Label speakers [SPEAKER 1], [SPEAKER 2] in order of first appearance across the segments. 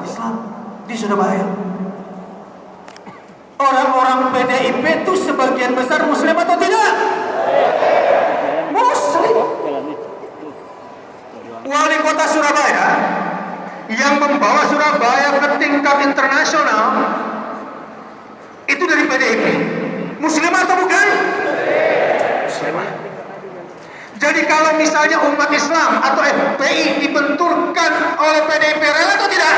[SPEAKER 1] umat Islam di Surabaya. Orang-orang PDIP itu sebagian besar Muslim atau tidak? Muslim. Wali kota Surabaya yang membawa Surabaya ke tingkat internasional itu dari PDIP. Muslim atau bukan? Muslim. Jadi kalau misalnya umat Islam atau FPI dibenturkan oleh PDIP, rela atau tidak?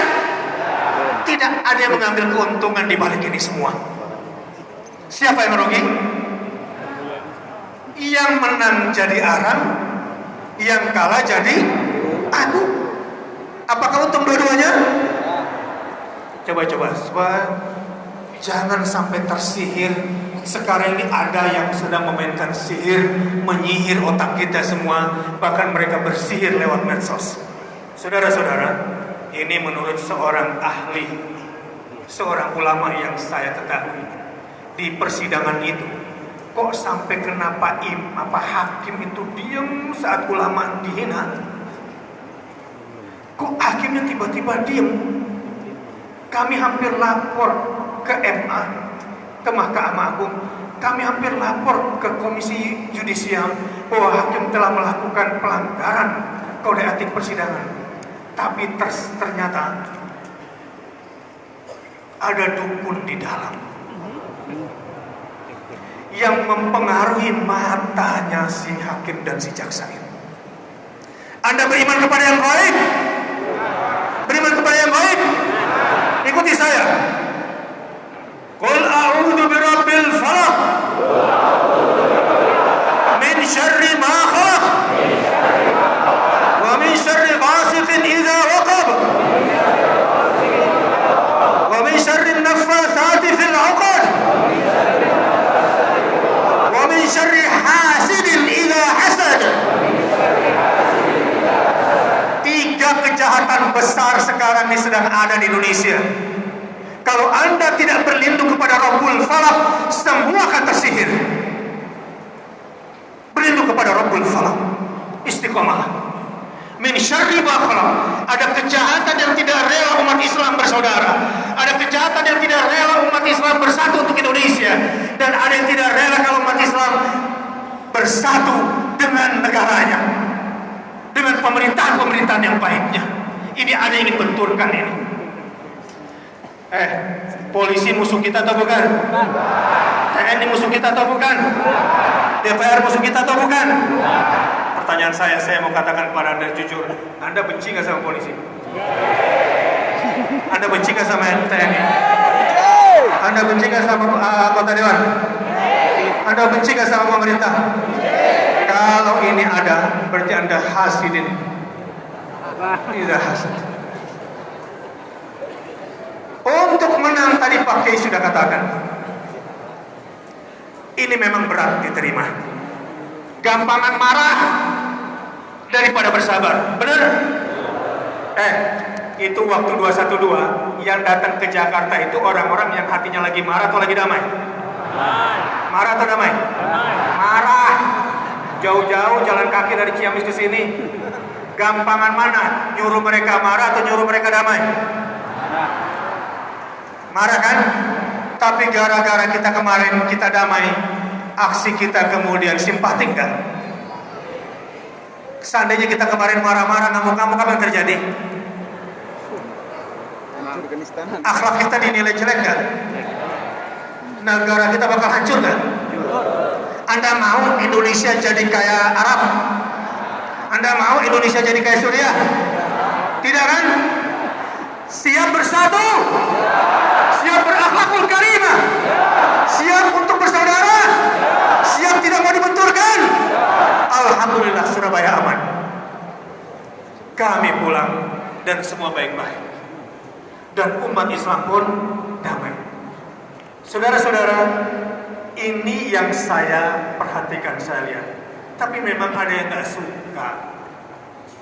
[SPEAKER 1] Tidak ada yang mengambil keuntungan di balik ini semua. Siapa yang merugi? Yang menang jadi arang, yang kalah jadi agung. Apakah untung dua-duanya? Coba jangan sampai tersihir. Sekarang ini ada yang sedang memainkan sihir, menyihir otak kita semua, bahkan mereka bersihir lewat medsos. Saudara-saudara, ini menurut seorang ahli, seorang ulama yang saya ketahui. Di persidangan itu, kok sampai kenapa hakim itu diam saat ulama dihina? Kok hakimnya tiba-tiba diam? Kami hampir lapor ke MA, ke Mahkamah Agung. Kami hampir lapor ke Komisi Yudisial bahwa hakim telah melakukan pelanggaran kode etik persidangan. Tapi ternyata ada dukun di dalam yang mempengaruhi matanya si hakim dan si jaksa ini. Anda beriman kepada yang gaib? Beriman kepada yang gaib? Ikuti saya. Qul a'udzu birabbil falaq min syarri ma khalaq wa min syarri ghasiqin idza waqab wa min syarri an-naffatsati fil 'uqad wa min syarri hasidin idza hasad. Tiga kejahatan besar sekarang ini sedang ada di Indonesia. Kalau Anda tidak berlindung kepada Rabbul Falaq, semua akan tersihir. Berlindung kepada Rabbul Falaq, istiqomah. Min syarri ma khalaq. Ada kejahatan yang tidak rela umat Islam bersaudara. Ada kejahatan yang tidak rela umat Islam bersatu untuk Indonesia. Dan ada yang tidak rela kalau umat Islam bersatu dengan negaranya, dengan pemerintahan-pemerintahan yang baiknya. Ini ada yang ingin benturkan ini. Polisi musuh kita atau bukan? TNI musuh kita atau bukan? DPR musuh kita atau bukan? Pertanyaan saya mau katakan kepada Anda jujur, Anda benci nggak sama polisi? Anda benci nggak sama TNI? Anda benci nggak sama anggota dewan? Anda benci nggak sama pemerintah? Kalau ini ada, berarti Anda hasidin. Tidak hasad. Untuk menang tadi Pak Kiai sudah katakan, ini memang berat diterima. Gampangan marah daripada bersabar. Benar? Itu waktu 212 yang datang ke Jakarta itu orang-orang yang hatinya lagi marah atau lagi damai? Marah atau damai? Marah. Jauh-jauh jalan kaki dari Ciamis ke sini. Gampangan mana? Nyuruh mereka marah atau nyuruh mereka damai? Marah kan? Tapi gara-gara kita kemarin kita damai, aksi kita kemudian simpatik kan? Seandainya kita kemarin marah-marah, ngamuk-ngamuk, apa yang terjadi? Akhlak kita dinilai jelek kan? Negara kita bakal hancur kan? Anda mau Indonesia jadi kayak Arab? Anda mau Indonesia jadi kayak Suriah? Tidak kan? Siap bersatu, siap berakhlakul karimah, siap untuk bersaudara, siap tidak mau dibenturkan. Alhamdulillah Surabaya aman. Kami pulang dan semua baik-baik. Dan umat Islam pun damai. Saudara-saudara, ini yang saya perhatikan, saya lihat. Tapi memang ada yang gak suka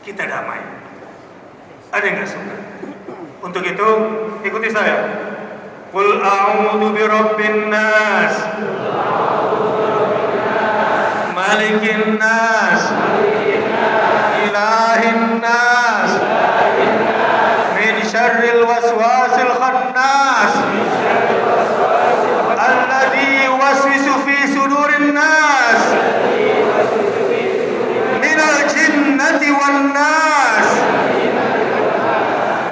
[SPEAKER 1] kita damai. Ada yang gak suka. Untuk itu, ikuti saya. Qul a'udzu birabbin nas, malikin nas, ilahin nas, min syarri syarril waswasil khannas alladzi yuwaswisu fi sudurin nas minal jinnati wan nas.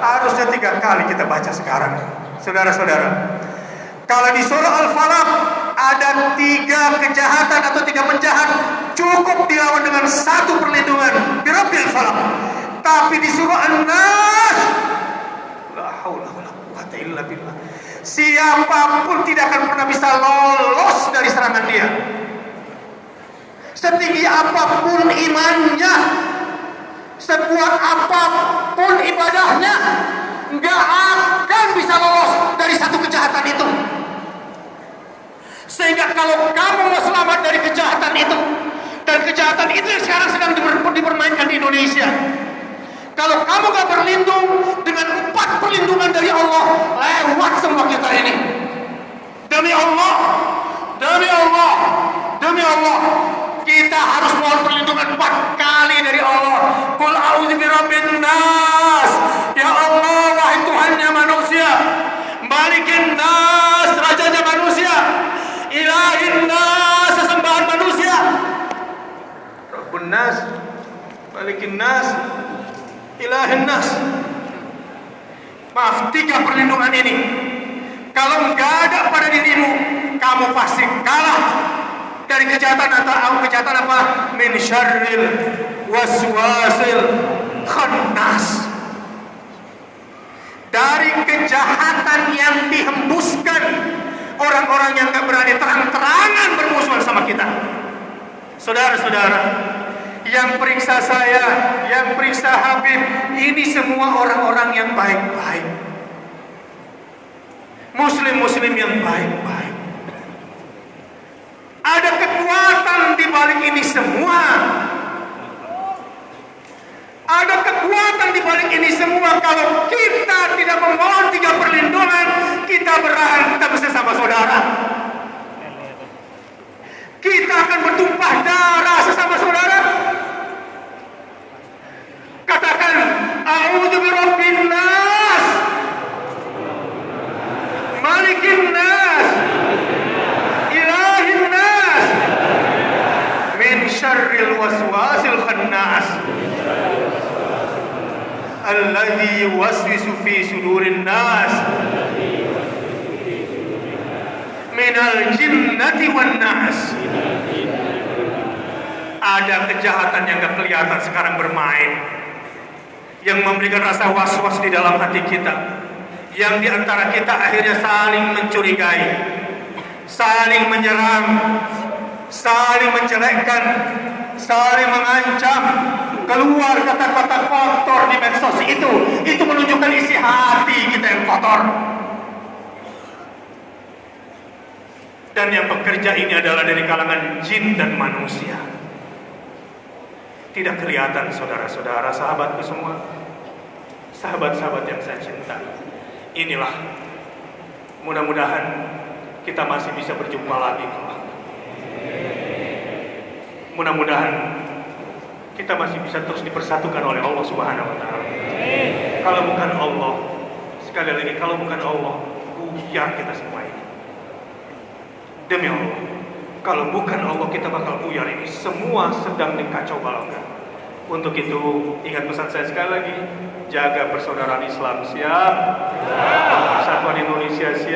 [SPEAKER 1] Harusnya 3 kali kita baca sekarang, saudara-saudara. Kalau di surah Al-Falaq ada 3 kejahatan atau 3 penjahat, cukup dilawan dengan 1 perlindungan, birabbil falaq. Tapi di surah An-Nas, la haula wala quwwata illa billah, siapapun tidak akan pernah bisa lolos dari serangan dia. Setinggi apapun imannya, sekuat apapun ibadahnya, nggak akan bisa lolos dari 1 kejahatan itu. Sehingga kalau kamu mau selamat dari kejahatan itu, dan kejahatan itu yang sekarang sedang dipermainkan di Indonesia, kalau kamu gak berlindung dengan 4 perlindungan dari Allah, lewat semua kita ini. Demi Allah, demi Allah, demi Allah, kita harus mohon perlindungan 4 kali dari Allah. Qul a'udzu birabbin nas, ya Allah, wahai Tuhannya manusia, Malikin nas, rajanya manusia, Ilahin nas, sesembahan manusia, Rabbun nas, Malikin nas, Ilahin nas. Maaf, 3 perlindungan ini kalau nggak ada pada dirimu, kamu pasti kalah dari kejahatan. Atau kejahatan apa? Min syarril waswasil khannas, dari kejahatan yang dihembuskan orang-orang yang gak berani terang-terangan bermusuhan sama kita. Saudara-saudara, yang periksa saya, yang periksa Habib, ini semua orang-orang yang baik-baik, muslim-muslim yang baik-baik. Ada kekuatan di balik ini semua. Ada kekuatan di balik ini semua. Kalau kita tidak memohon 3 perlindungan, kita berantem sesama saudara. Kita akan bertumpah darah sesama saudara. Katakan, a'udzu birabbin nas, malikin nas, ilahin nas, min syarril waswasil khannas alladzi yuwaswisu fi sudurin nas minal jinnati wan nas. Ada kejahatan yang gak kelihatan sekarang bermain, yang memberikan rasa was-was di dalam hati kita, yang diantara kita akhirnya saling mencurigai, saling menyerang, saling menjelekkan, saling mengancam, keluar kata-kata kotor di medsos. Itu menunjukkan isi hati kita yang kotor. Dan yang bekerja ini adalah dari kalangan jin dan manusia. Tidak kelihatan, saudara-saudara, sahabatku semua, sahabat-sahabat yang saya cinta. Inilah, mudah-mudahan kita masih bisa berjumpa lagi. Mudah-mudahan kita masih bisa terus dipersatukan oleh Allah Subhanahu wa Ta'ala. Kalau bukan Allah, sekali lagi, kalau bukan Allah, buyar kita semua ini. Demi Allah, kalau bukan Allah, kita bakal buyar ini. Semua sedang dikacau balaukan. Untuk itu, ingat pesan saya sekali lagi, jaga persaudaraan Islam. Siap?